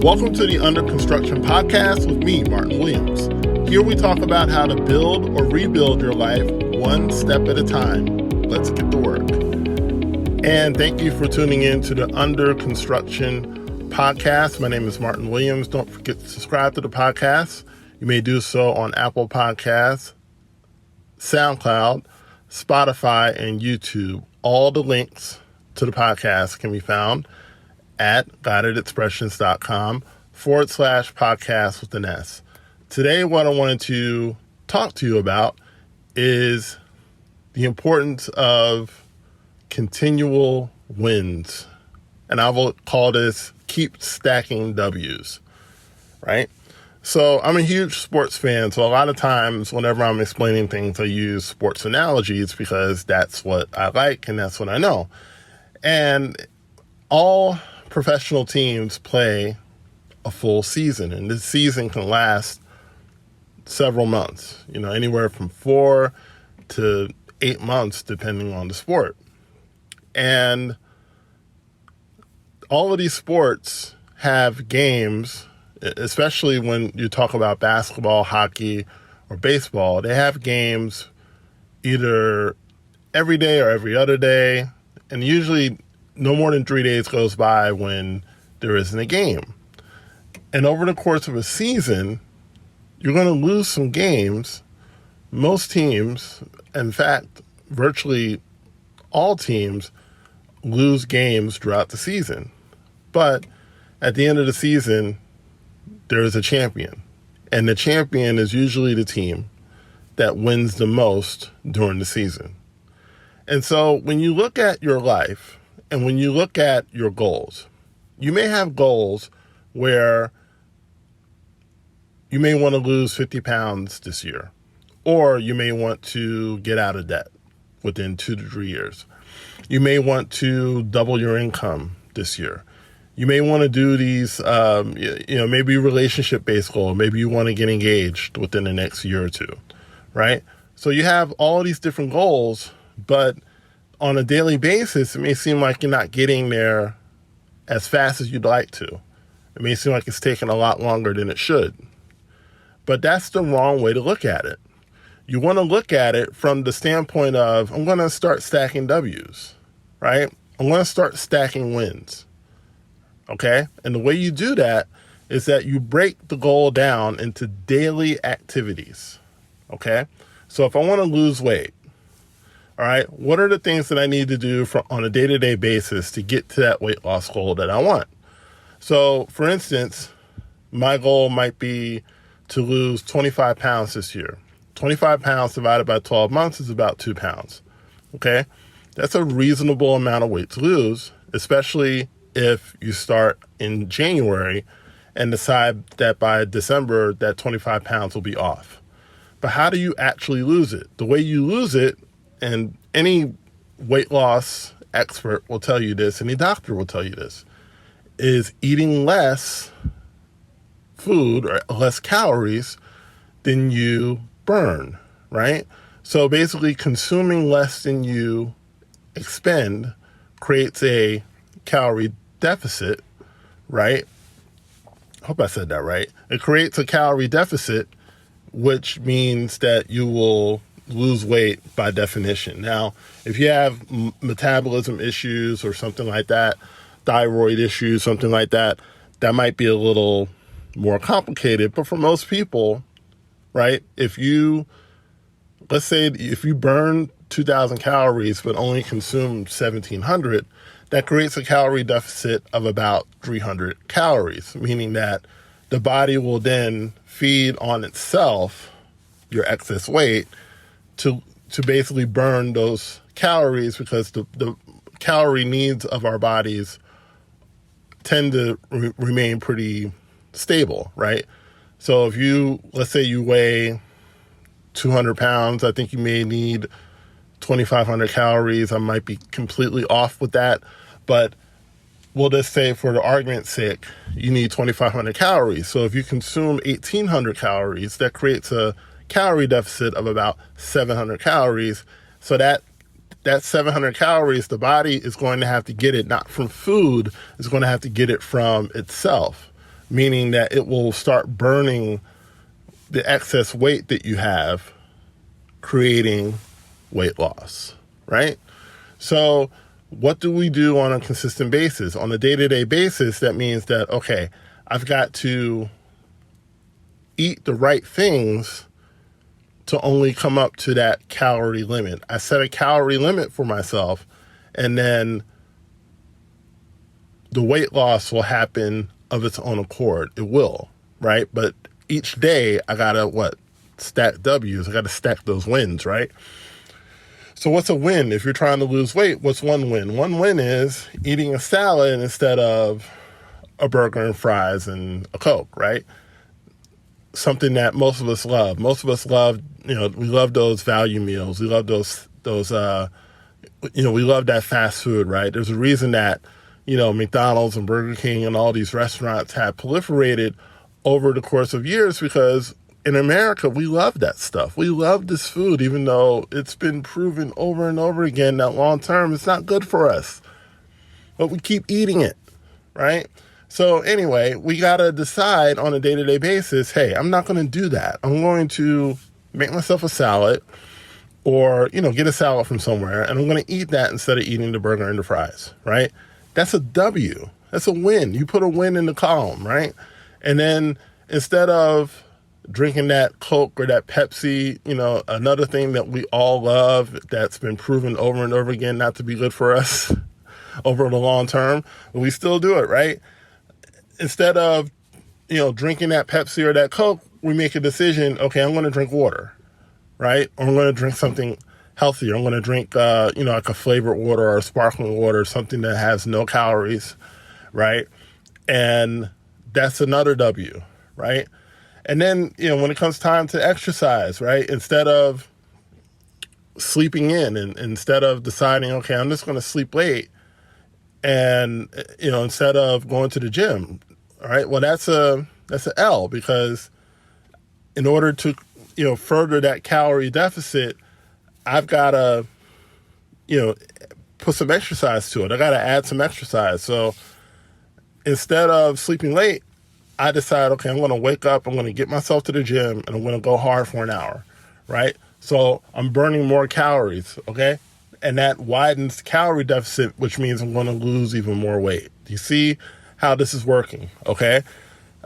Welcome to the Under Construction Podcast with me, Martin Williams. Here we talk about how to build or rebuild your life one step at a time. Let's get to work. And thank you for tuning in to the Under Construction Podcast. My name is Martin Williams. Don't forget to subscribe to the podcast. You may do so on Apple Podcasts, SoundCloud, Spotify, and YouTube. All the links to the podcast can be found at guidedexpressions.com/podcast with an S. Today, what I wanted to talk to you about is the importance of continual wins. And I will call this keep stacking W's, right? So I'm a huge sports fan. So a lot of times whenever I'm explaining things, I use sports analogies because that's what I like and that's what I know. And all professional teams play a full season, and this season can last several months, anywhere from 4 to 8 months, depending on the sport. And all of these sports have games, especially when you talk about basketball, hockey, or baseball. They have games either every day or every other day, and usually no more than 3 days goes by when there isn't a game. And over the course of a season, you're going to lose some games. Most teams, in fact, virtually all teams, lose games throughout the season. But at the end of the season, there is a champion. And the champion is usually the team that wins the most during the season. And so when you look at your life, and when you look at your goals, you may have goals where you may want to lose 50 pounds this year, or you may want to get out of debt within 2 to 3 years. You may want to double your income this year. You may want to do these, maybe relationship-based goal. Maybe you want to get engaged within the next year or two, right? So you have all these different goals, but on a daily basis, it may seem like you're not getting there as fast as you'd like to. It may seem like it's taking a lot longer than it should. But that's the wrong way to look at it. You want to look at it from the standpoint of, I'm going to start stacking W's, right? I'm going to start stacking wins, okay? And the way you do that is that you break the goal down into daily activities, okay? So if I want to lose weight, all right, what are the things that I need to do on a day-to-day basis to get to that weight loss goal that I want? So, for instance, my goal might be to lose 25 pounds this year. 25 pounds divided by 12 months is about 2 pounds, okay? That's a reasonable amount of weight to lose, especially if you start in January and decide that by December that 25 pounds will be off. But how do you actually lose it? The way you lose it, and any weight loss expert will tell you this, any doctor will tell you this, is eating less food or less calories than you burn, right? So basically consuming less than you expend creates a calorie deficit, right? I hope I said that right. It creates a calorie deficit, which means that you will lose weight by definition. Now, if you have metabolism issues or something like that, thyroid issues, something like that, that might be a little more complicated. But for most people, right, let's say if you burn 2,000 calories but only consume 1,700, that creates a calorie deficit of about 300 calories, meaning that the body will then feed on itself your excess weight to basically burn those calories, because the calorie needs of our bodies tend to remain pretty stable, right? So if let's say you weigh 200 pounds, I think you may need 2,500 calories. I might be completely off with that, but we'll just say for the argument's sake, you need 2,500 calories. So if you consume 1,800 calories, that creates a calorie deficit of about 700 calories. So that 700 calories, the body is going to have to get it not from food, it's going to have to get it from itself, meaning that it will start burning the excess weight that you have, creating weight loss, right? So what do we do on a consistent basis? On a day-to-day basis, that means that, okay, I've got to eat the right things to only come up to that calorie limit. I set a calorie limit for myself, and then the weight loss will happen of its own accord. It will, right? But each day I gotta stack W's. I gotta stack those wins, right? So what's a win? If you're trying to lose weight, what's one win? One win is eating a salad instead of a burger and fries and a Coke, right? Something that most of us love. Most of us love, we love those value meals. We love those we love that fast food, right? There's a reason that, McDonald's and Burger King and all these restaurants have proliferated over the course of years, because in America, we love that stuff. We love this food, even though it's been proven over and over again that long term it's not good for us. But we keep eating it, right? So anyway, we got to decide on a day-to-day basis, hey, I'm not going to do that. I'm going to make myself a salad or, get a salad from somewhere, and I'm going to eat that instead of eating the burger and the fries, right? That's a W. That's a win. You put a win in the column, right? And then instead of drinking that Coke or that Pepsi, another thing that we all love that's been proven over and over again not to be good for us over the long term, but we still do it, right? Instead of, drinking that Pepsi or that Coke, we make a decision, okay, I'm going to drink water, right? Or I'm going to drink something healthier. I'm going to drink, like a flavored water or a sparkling water, something that has no calories, right? And that's another W, right? And then, when it comes time to exercise, right, instead of sleeping in and instead of deciding, okay, I'm just going to sleep late and, instead of going to the gym, all right, well, that's a L, because in order to, further that calorie deficit, I've got to, put some exercise to it. I got to add some exercise. So instead of sleeping late, I decide, okay, I'm going to wake up, I'm going to get myself to the gym, and I'm going to go hard for an hour, right? So I'm burning more calories, okay? And that widens calorie deficit, which means I'm going to lose even more weight. Do you see how this is working, okay?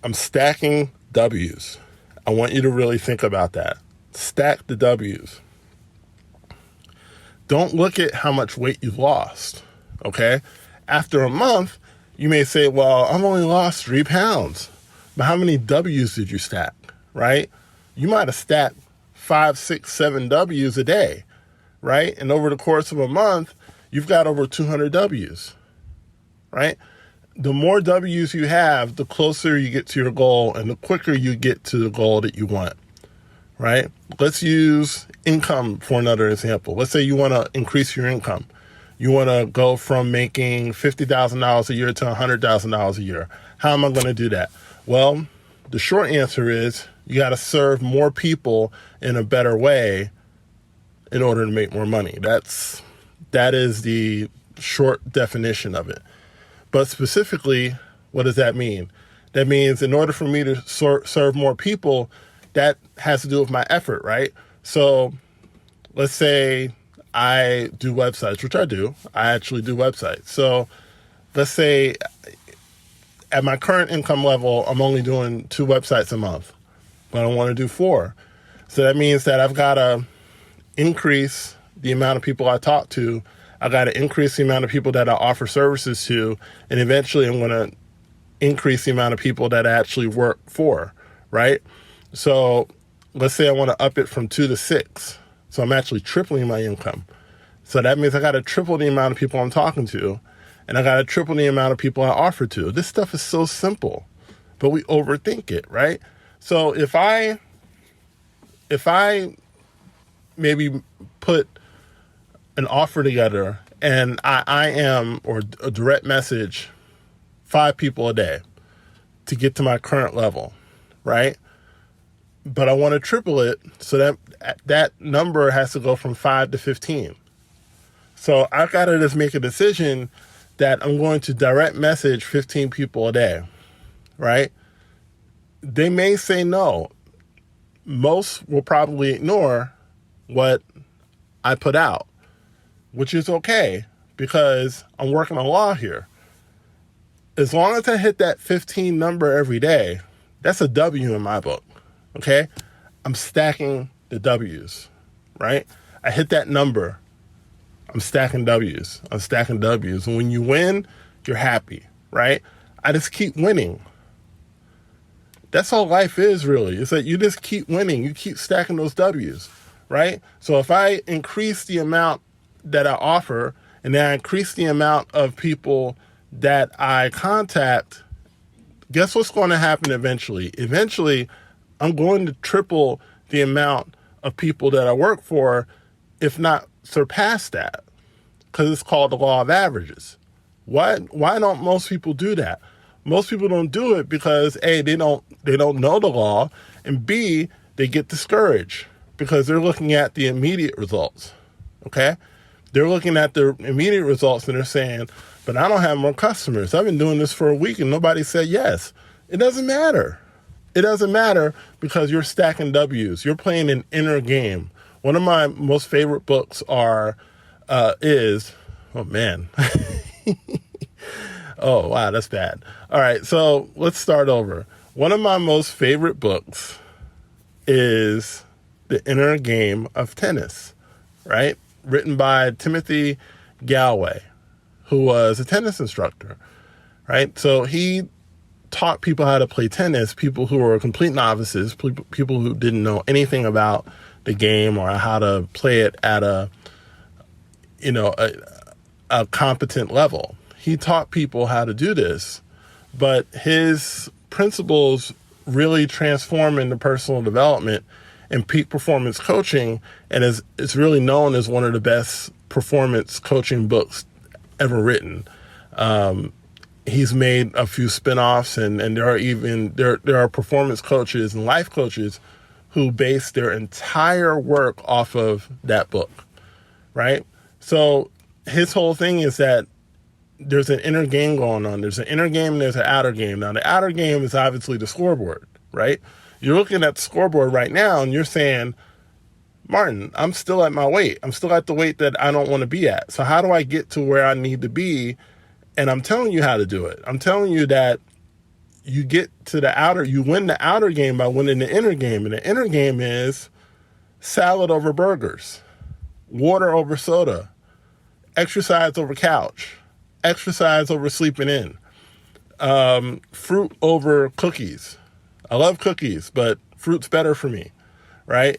I'm stacking W's. I want you to really think about that. Stack the W's. Don't look at how much weight you've lost, okay? After a month, you may say, well, I've only lost 3 pounds. But how many W's did you stack, right? You might have stacked 5, 6, 7 W's a day, right? And over the course of a month, you've got over 200 W's, right? The more W's you have, the closer you get to your goal and the quicker you get to the goal that you want, right? Let's use income for another example. Let's say you want to increase your income. You want to go from making $50,000 a year to $100,000 a year. How am I going to do that? Well, the short answer is you got to serve more people in a better way in order to make more money. That is the short definition of it. But specifically, what does that mean? That means in order for me to serve more people, that has to do with my effort, right? So let's say I do websites, which I do. I actually do websites. So let's say at my current income level, I'm only doing 2 websites a month, but I want to do 4. So that means that I've got to increase the amount of people I talk to. I got to increase the amount of people that I offer services to. And eventually I'm going to increase the amount of people that I actually work for, right? So let's say I want to up it from 2 to 6. So I'm actually tripling my income. So that means I got to triple the amount of people I'm talking to. And I got to triple the amount of people I offer to. This stuff is so simple, but we overthink it, right? So if I maybe put an offer together and I am, or a direct message, 5 people a day to get to my current level, right? But I want to triple it, so that number has to go from 5 to 15. So I got to just make a decision that I'm going to direct message 15 people a day, right? they may say no. Most will probably ignore what I put out, which is okay because I'm working on law here. As long as I hit that 15 number every day, that's a W in my book, okay? I'm stacking the W's, right? I hit that number, I'm stacking W's. I'm stacking W's. And when you win, you're happy, right? I just keep winning. That's all life is, really. It's that you just keep winning. You keep stacking those W's, right? So if I increase the amount that I offer and then I increase the amount of people that I contact, guess what's going to happen eventually? Eventually, I'm going to triple the amount of people that I work for, if not surpass that, because it's called the law of averages. Why don't most people do that? Most people don't do it because A, they don't know the law, and B, they get discouraged because they're looking at the immediate results. Okay? They're looking at the immediate results and they're saying, but I don't have more customers. I've been doing this for a week and nobody said yes. It doesn't matter. It doesn't matter because you're stacking W's. You're playing an inner game. One of my most favorite books is, oh man. Oh, wow, that's bad. All right, so let's start over. One of my most favorite books is The Inner Game of Tennis, right? Written by Timothy Galloway, who was a tennis instructor, right? So he taught people how to play tennis, people who were complete novices, people who didn't know anything about the game or how to play it at a competent level. He taught people how to do this, but his principles really transform into personal development and peak performance coaching, and it's really known as one of the best performance coaching books ever written. He's made a few spinoffs, and there are performance coaches and life coaches who base their entire work off of that book, right? So his whole thing is that there's an inner game going on. There's an inner game and there's an outer game. Now, the outer game is obviously the scoreboard, right? You're looking at the scoreboard right now and you're saying, Martin, I'm still at my weight. I'm still at the weight that I don't want to be at. So how do I get to where I need to be? And I'm telling you how to do it. I'm telling you that you win the outer game by winning the inner game. And the inner game is salad over burgers, water over soda, exercise over couch, exercise over sleeping in, fruit over cookies. I love cookies, but fruit's better for me, right?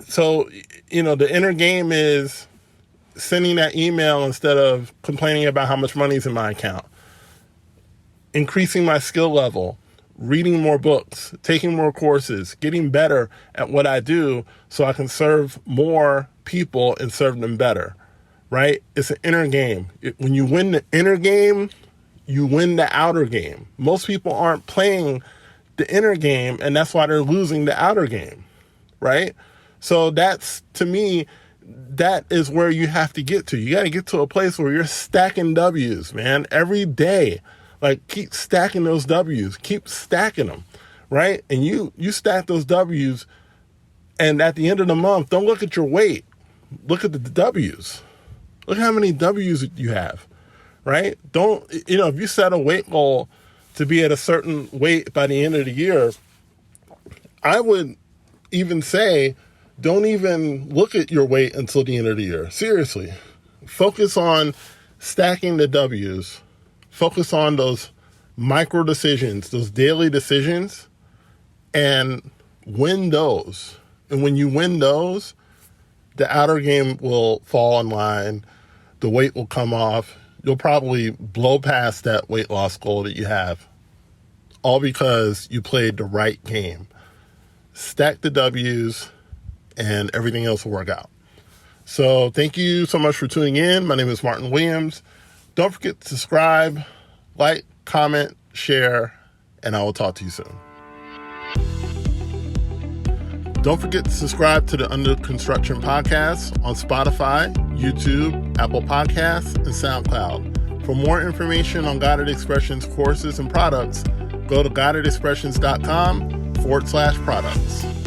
So, the inner game is sending that email instead of complaining about how much money's in my account, increasing my skill level, reading more books, taking more courses, getting better at what I do so I can serve more people and serve them better, right? It's an inner game. When you win the inner game, you win the outer game. Most people aren't playing the inner game, and that's why they're losing the outer game, right? So that's, to me, that is where you have to get to. You got to get to a place where you're stacking W's, man, every day. Like, keep stacking those W's. Keep stacking them, right? And you stack those W's, and at the end of the month, don't look at your weight. Look at the W's. Look how many W's you have, right? If you set a weight goal to be at a certain weight by the end of the year, I would even say, don't even look at your weight until the end of the year. Seriously. Focus on stacking the W's. Focus on those micro decisions, those daily decisions, and win those. And when you win those, the outer game will fall in line. The weight will come off. You'll probably blow past that weight loss goal that you have, all because you played the right game. Stack the W's, and everything else will work out. So thank you so much for tuning in. My name is Martin Williams. Don't forget to subscribe, like, comment, share, and I will talk to you soon. Don't forget to subscribe to the Under Construction podcast on Spotify, YouTube, Apple Podcasts, and SoundCloud. For more information on Guided Expressions courses and products, Go to guidedexpressions.com/products.